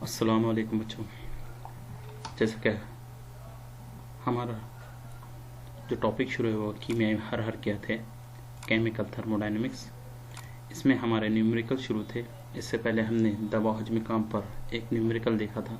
अस्सलाम वालेकुम बच्चों। जैसा कि हमारा जो टॉपिक शुरू हुआ कि में हर क्या थे, केमिकल थर्मोडायनेमिक्स, इसमें हमारे न्यूमेरिकल शुरू थे। इससे पहले हमने दबाव हजमी काम पर एक न्यूमेरिकल देखा था।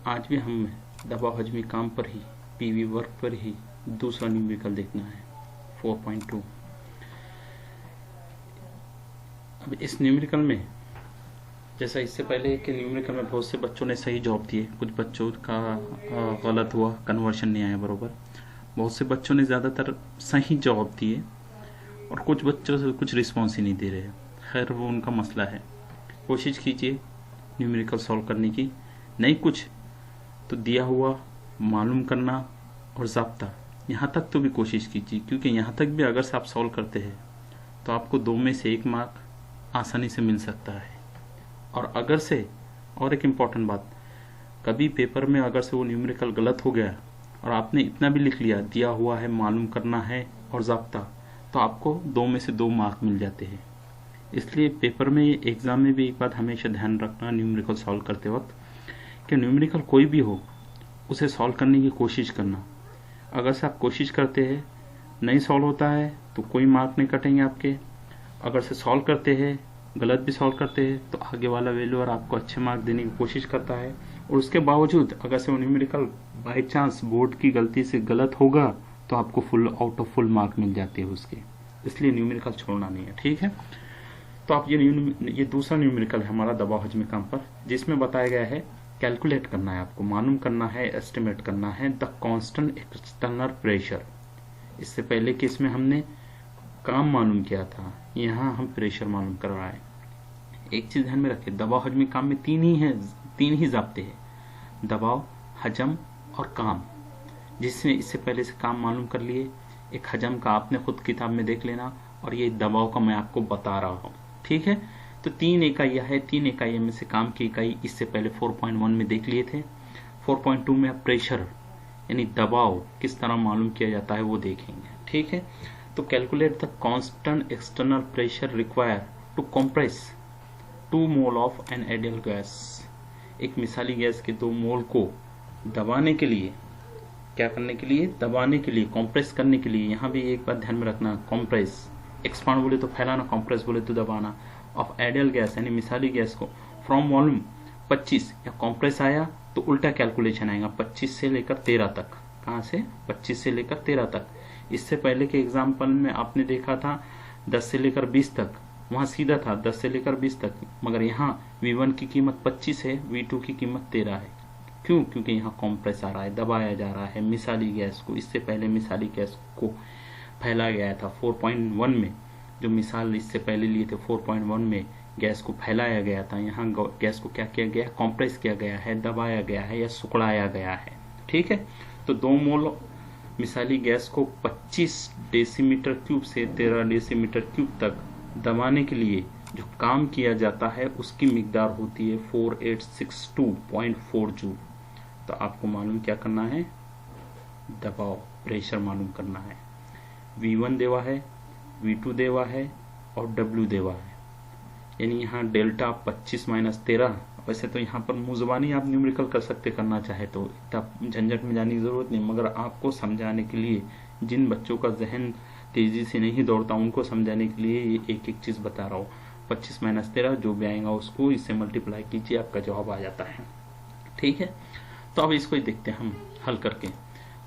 आज भी हम दबाव हजमी काम पर ही, पीवी वर्क पर ही दूसरा न्यूमेरिकल देखना है, 4.2। अब इस न्यूमेरिकल में जैसा इससे पहले कि न्यूमेरिकल में बहुत से बच्चों ने सही जवाब दिए, कुछ बच्चों का गलत हुआ, कन्वर्शन नहीं आया बरोबर। बहुत से बच्चों ने ज़्यादातर सही जवाब दिए और कुछ बच्चों से कुछ रिस्पॉन्स ही नहीं दे रहे। खैर, वो उनका मसला है। कोशिश कीजिए न्यूमेरिकल सॉल्व करने की। नहीं कुछ तो दिया हुआ मालूम करना और ज़ाब्ता, यहाँ तक तो भी कोशिश कीजिए, क्योंकि यहाँ तक भी अगर से आप सॉल्व करते हैं तो आपको 2 में से 1 मार्क आसानी से मिल सकता है। और अगर से, और एक इम्पॉर्टेंट बात, कभी पेपर में अगर से वो न्यूमेरिकल गलत हो गया और आपने इतना भी लिख लिया, दिया हुआ है, मालूम करना है और ज़ाब्ता, तो आपको 2 में से 2 मार्क मिल जाते हैं। इसलिए पेपर में, एग्ज़ाम में भी एक बात हमेशा ध्यान रखना न्यूमेरिकल सॉल्व करते वक्त, कि न्यूमेरिकल कोई भी हो उसे सॉल्व करने की कोशिश करना। अगर से आप कोशिश करते हैं, नहीं सॉल्व होता है तो कोई मार्क नहीं कटेंगे आपके। अगर से सॉल्व करते हैं, गलत भी सॉल्व करते हैं, तो आगे वाला वैल्यूअर आपको अच्छे मार्क देने की कोशिश करता है। और उसके बावजूद अगर से वो न्यूमेरिकल बाई चांस बोर्ड की गलती से गलत होगा तो आपको full out of full mark मिल जाते हैं उसके। इसलिए न्यूमेरिकल छोड़ना नहीं है, ठीक है। तो आप ये दूसरा न्यूमेरिकल है हमारा दबाव हजमी काम पर, जिसमें बताया गया है कैलकुलेट करना है, आपको मालूम करना है, एस्टिमेट करना है द कांस्टेंट एक्सटर्नल प्रेशर। इससे पहले कि इसमें हमने काम मालूम किया था, यहाँ हम प्रेशर मालूम कर रहा है। एक चीज ध्यान में रखिए, दबाव हजमी काम में 3 ही जाब्ते हैं, दबाव, हजम और काम, जिसमें इससे पहले से काम मालूम कर लिए। एक हजम का आपने खुद किताब में देख लेना, और ये दबाव का मैं आपको बता रहा हूँ, ठीक है। तो 3 इकाइयाँ है, 3 इकाइयों में से काम की इकाई इससे पहले 4.1 में देख लिए थे। 4.2 में आप प्रेशर यानी दबाव किस तरह मालूम किया जाता है वो देखेंगे, ठीक है। तो calculate the constant external pressure require to compress 2 mole of an ideal gas. एक मिसाली गैस के 2 मोल को दबाने के लिए, क्या करने के लिए, दबाने के लिए, कंप्रेस करने के लिए। यहाँ भी एक बात ध्यान में रखना, कंप्रेस, एक्सपांड बोले तो फैलाना, कंप्रेस बोले तो दबाना, ऑफ आइडियल गैस यानी मिसाली गैस को, फ्रॉम वॉल्यूम 25, या कंप्रेस आया तो उल्टा कैलकुलेशन आएगा 25 से लेकर 13 तक। कहाँ से? 25 से लेकर 13 तक। इससे पहले के एग्जाम्पल में आपने देखा था 10 से लेकर 20 तक, वहां सीधा था 10 से लेकर 20 तक, मगर यहाँ V1 की कीमत 25 है, V2 की कीमत 13 है। क्यों? क्योंकि यहाँ कॉम्प्रेस आ रहा है, दबाया जा रहा है मिसाली गैस को। इससे पहले मिसाली गैस को फैलाया गया था 4.1 में, जो मिसाल इससे पहले लिए थे 4.1 में गैस को फैलाया गया था। यहाँ गैस को क्या किया गया? कॉम्प्रेस किया गया है, दबाया गया है या सुकड़ाया गया है, ठीक है। तो 2 मोल मिसाली गैस को 25 डेसीमीटर क्यूब से 13 डेसीमीटर क्यूब तक दबाने के लिए जो काम किया जाता है उसकी मिकदार होती है 4862.4 जूल। तो आपको मालूम क्या करना है? दबाव, प्रेशर मालूम करना है। V1 देवा है, V2 देवा है और W देवा है। यानी यहाँ डेल्टा 25 माइनस 13। वैसे तो यहाँ पर मुंह ज़बानी आप न्यूमेरिकल कर सकते, करना चाहे तो, इतना झंझट में जाने की ज़रूरत नहीं, मगर आपको समझाने के लिए, जिन बच्चों का जहन तेज़ी से नहीं दौड़ता उनको समझाने के लिए ये एक एक चीज़ बता रहा हूँ। 25 माइनस 13 जो भी आएगा उसको इससे मल्टीप्लाई कीजिए, आपका जवाब आ जाता है, ठीक है। तो अब इसको ही देखते हैं हम हल करके।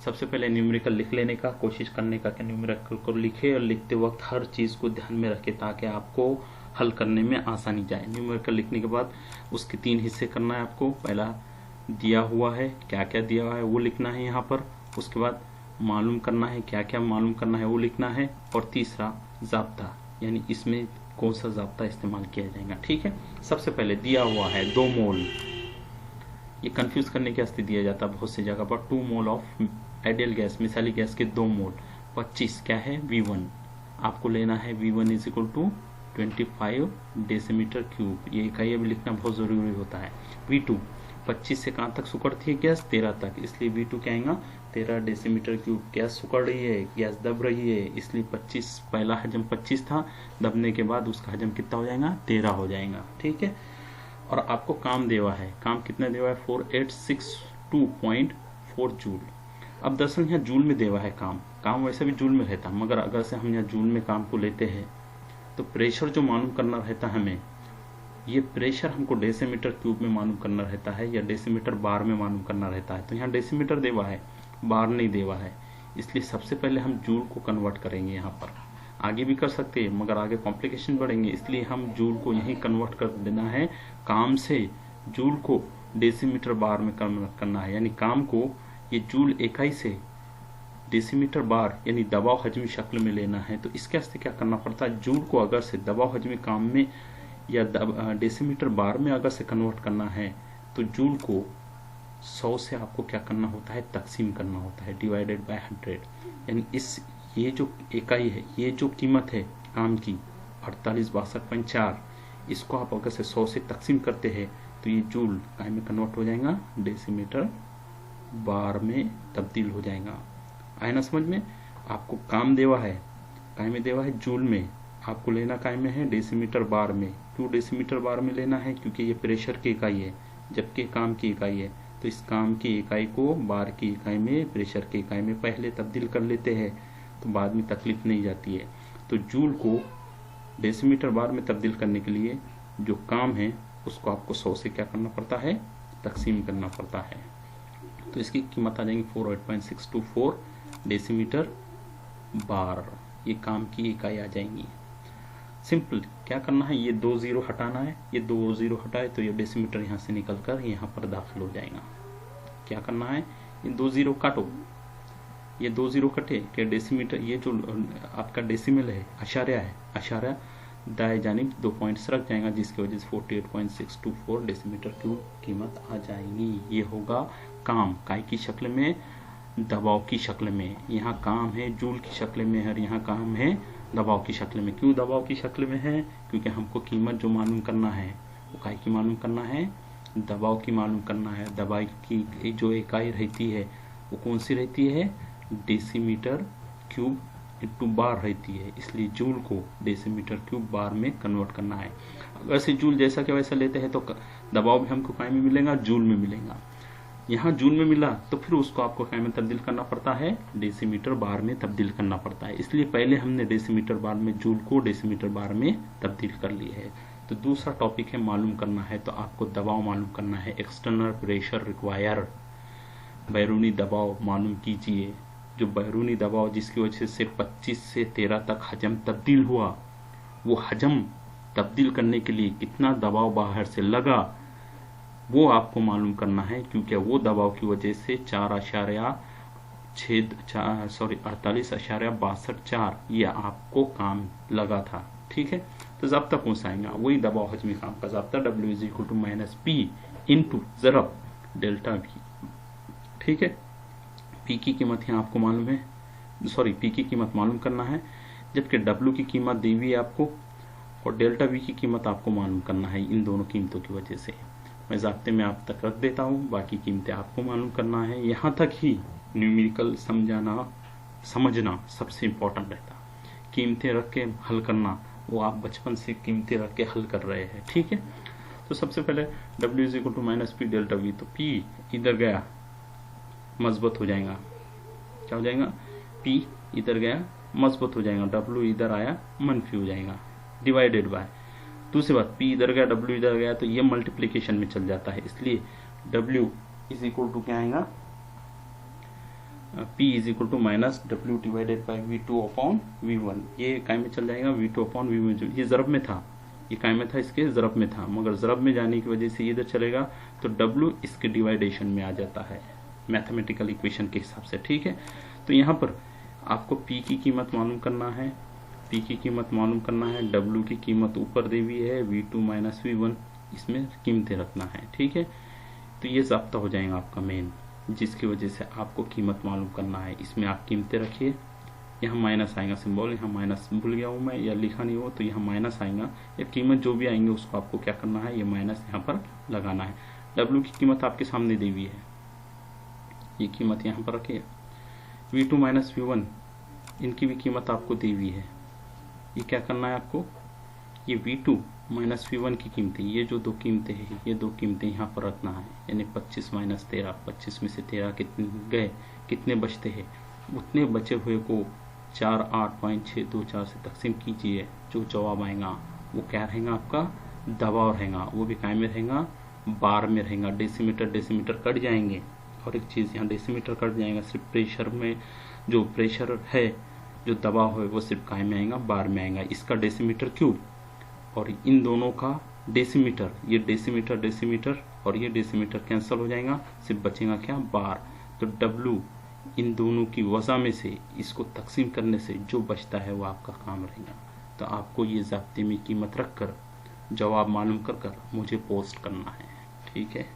सबसे पहले न्यूमेरिकल लिख लेने का कोशिश करने का, कि न्यूमेरिकल को लिखे और लिखते वक्त हर चीज़ को ध्यान में रखे ताकि आपको हल करने में आसानी जाए। न्यूमेरिकल लिखने के बाद उसके 3 हिस्से करना है आपको। पहला दिया हुआ है, क्या क्या दिया हुआ है वो लिखना है यहाँ पर। उसके बाद मालूम करना है, क्या क्या मालूम करना है वो लिखना है। और तीसरा ज़ाब्ता, यानी इसमें कौन सा ज़ाब्ता इस्तेमाल किया जाएगा, ठीक है। सबसे पहले दिया हुआ है 2 मोल, ये कंफ्यूज करने के वास्ते दिया जाता है बहुत सी जगह पर। 2 मोल ऑफ आइडियल गैस, मिसाली गैस के 2 मोल। 25 क्या है? V1 आपको लेना है। V1 is equal to 25 decimetre cube, ये इकाई अभी लिखना बहुत जरूरी होता है। V2 25 से कहाँ तक सुकड़ती है गैस? 13 तक, इसलिए V2 क्या आएगा? 13 डेसीमीटर क्यूब। गैस सुकड़ रही है, गैस दब रही है, इसलिए 25, पहला हजम 25 था, दबने के बाद उसका हजम कितना हो जाएगा? 13 हो जाएगा, ठीक है। और आपको काम देवा है, काम कितना देवा है 4862.4 जूल। अब दरअसल यहाँ जूल में देवा है काम, काम वैसे भी जूल में रहता, मगर अगर से हम यहाँ जूल में काम को लेते हैं तो प्रेशर जो मालूम करना रहता है हमें, ये प्रेशर हमको डेसीमीटर क्यूब में मालूम करना रहता है या डेसीमीटर बार में मालूम करना रहता है। तो यहाँ डेसीमीटर देवा है, बार नहीं देवा है, इसलिए सबसे पहले हम जूल को कन्वर्ट करेंगे। यहाँ पर आगे भी कर सकते हैं मगर आगे कॉम्प्लिकेशन बढ़ेंगे, इसलिए हम जूल को यहीं कन्वर्ट कर देना है। काम से जूल को डेसीमीटर बार में कन्वर्ट करना है, यानी काम को ये जूल इकाई से डेसीमीटर बार यानी दबाव हजमी शक्ल में लेना है। तो इसके वास्ते क्या करना पड़ता है, जूल को अगर से दबाव हजमी काम में या डेसीमीटर बार में अगर से कन्वर्ट करना है तो जूल को 100 से आपको क्या करना होता है, तकसीम करना होता है, डिवाइडेड बाय 100। यानी इस ये जो इकाई है, ये जो कीमत है काम की 4862.4, इसको आप अगर से 100 से तकसीम करते हैं तो ये जूल काय में कन्वर्ट हो जाएगा, डेसीमीटर बार में तब्दील हो जाएगा। आया ना समझ में। आपको काम देवा है, काय में देवा है, जूल में, आपको लेना काय में है, डेसीमीटर बार में। क्यों डेसीमीटर बार में लेना है, क्योंकि ये प्रेशर की इकाई है जबकि काम की इकाई है। तो इस काम की इकाई को बार की इकाई में, प्रेशर की इकाई में पहले तब्दील कर लेते हैं तो बाद में तकलीफ नहीं जाती है। तो जूल को डेसीमीटर बार में तब्दील करने के लिए जो काम है उसको आपको 100 से क्या करना पड़ता है, तकसीम करना पड़ता है। तो इसकी कीमत आ जाएंगी 48.624 डेसीमीटर बार, ये काम की इकाई आ जाएंगी। सिंपल क्या करना है, ये 2 जीरो हटाना है, ये 2 जीरो हटाए तो ये डेसीमीटर यहाँ से निकलकर यहाँ पर दाखिल हो जाएगा। क्या करना है, ये 2 जीरो काटो, ये 2 जीरो कटे कि डेसीमीटर, ये जो आपका डेसिमल है, अशार्या है, अशार्या दाएं जानिब 2 पॉइंट्स रख जाएगा, जिसकी वजह से 48.624 डेसीमीटर क्यूब कीमत आ जाएगी। ये होगा काम, काय की शक्ल में, दबाव की शक्ल में। यहाँ काम है जूल की शक्ल में है और यहाँ काम है दबाव की शक्ल में। क्यों दबाव की शक्ल में है, क्योंकि हमको कीमत जो मालूम करना है वो काय की मालूम करना है, दबाव की मालूम करना है। दबाव की जो इकाई रहती है वो कौन सी रहती है, डेसीमीटर क्यूब इंटू बार रहती है, इसलिए जूल को डेसीमीटर क्यूब बार में कन्वर्ट करना है। अगर से जूल जैसा कि वैसा लेते हैं तो दबाव भी हमको काय में मिलेगा, जूल में मिलेगा। यहाँ जूल में मिला तो फिर उसको आपको काय में तब्दील करना पड़ता है, डेसीमीटर बार में तब्दील करना पड़ता है। इसलिए पहले हमने डेसीमीटर बार में जूल को डेसीमीटर बार में तब्दील कर लिया है। तो दूसरा टॉपिक है मालूम करना है, तो आपको दबाव मालूम करना है, एक्सटर्नल प्रेशर रिक्वायर, बैरूनी दबाव मालूम कीजिए। जो बैरूनी दबाव जिसकी वजह से 25 से 13 तक हजम तब्दील हुआ, वो हजम तब्दील करने के लिए कितना दबाव बाहर से लगा वो आपको मालूम करना है, क्योंकि वो दबाव की वजह से 48.62.4 ये आपको काम लगा था। ठीक है, तो ज़ब्ता कौन सा आएगा, वही दबाव हजमी काम का ज़ब्ता, W = -P इंटू ज़रब डेल्टा V। ठीक है, P की कीमत यहाँ आपको मालूम है, P की कीमत मालूम करना है, जबकि W की कीमत दी हुई है आपको और डेल्टा V की कीमत आपको मालूम करना है। इन दोनों कीमतों की वजह से मैं ज़ाब्ते में आप तक रख देता हूँ, बाकी कीमतें आपको मालूम करना है। यहाँ तक ही न्यूमेरिकल समझना सबसे इम्पोर्टेंट रहता। कीमतें रख के हल करना वो आप बचपन से कीमतें रख के हल कर रहे हैं। ठीक है, तो सबसे पहले W = -P डेल्टा V, तो P इधर गया मजबूत हो जाएगा, क्या हो जाएगा, P इधर गया मजबूत हो जाएगा, W इधर आया मनफी हो जाएगा, डिवाइडेड बाय। दूसरी बात, P इधर गया W इधर गया तो ये मल्टीप्लिकेशन में चल जाता है, इसलिए W = क्या आएगा, P = -W divided by V2/V1। ये काय में चल जाएगा, V2/V1। ये ज़रब में था, ये काय में था, इसके ज़रब में था, मगर ज़रब में जाने की वजह से ये इधर चलेगा तो W इसके डिवाइडेशन में आ जाता है मैथमेटिकल इक्वेशन के हिसाब से। ठीक है, तो यहाँ पर आपको P की कीमत मालूम करना है, P की कीमत मालूम करना है, W की कीमत ऊपर दी हुई है, V2 - V1 इसमें कीमतें रखना है। ठीक है, तो ये ज़ब्ता हो जाएगा आपका मेन, जिसकी वजह से आपको कीमत मालूम करना है। इसमें आप कीमतें रखिए, यहाँ माइनस आएगा सिंबल, यहाँ माइनस भूल गया हूँ मैं या लिखा नहीं हो तो यहाँ माइनस आएगा, या कीमत जो भी आएंगे उसको आपको क्या करना है, ये माइनस यहाँ पर लगाना है। W की कीमत आपके सामने दी हुई है, ये कीमत यहाँ पर रखिए। V2 - V1 इनकी भी कीमत आपको दी हुई है, ये क्या करना है आपको, ये V2 माइनस V1 की कीमतें, ये जो दो कीमतें हैं, ये दो कीमतें यहाँ पर रखना है, यानी 25 माइनस 13, 25 में से 13 कितने गए, कितने बचते हैं, उतने बचे हुए को 48.624 से तकसीम कीजिए। जो जवाब आएगा वो क्या रहेगा, आपका दबाव रहेगा, वो भी काय में रहेगा, बार में रहेगा। डेसीमीटर डेसीमीटर कट जाएंगे, और एक चीज़ यहाँ डेसीमीटर कट जाएगा, सिर्फ प्रेशर में जो प्रेशर है, जो दबाव है वो सिर्फ काय में आएगा, बार में आएगा। इसका डेसीमीटर क्यूब और इन दोनों का डेसीमीटर, ये डेसीमीटर डेसीमीटर और ये डेसीमीटर कैंसिल हो जाएगा, सिर्फ बचेगा क्या, बार। तो W इन दोनों की वजह में से इसको तकसीम करने से जो बचता है वो आपका काम रहेगा। तो आपको ये ज़ाब्ते में कीमत रख कर जवाब मालूम कर मुझे पोस्ट करना है, ठीक है।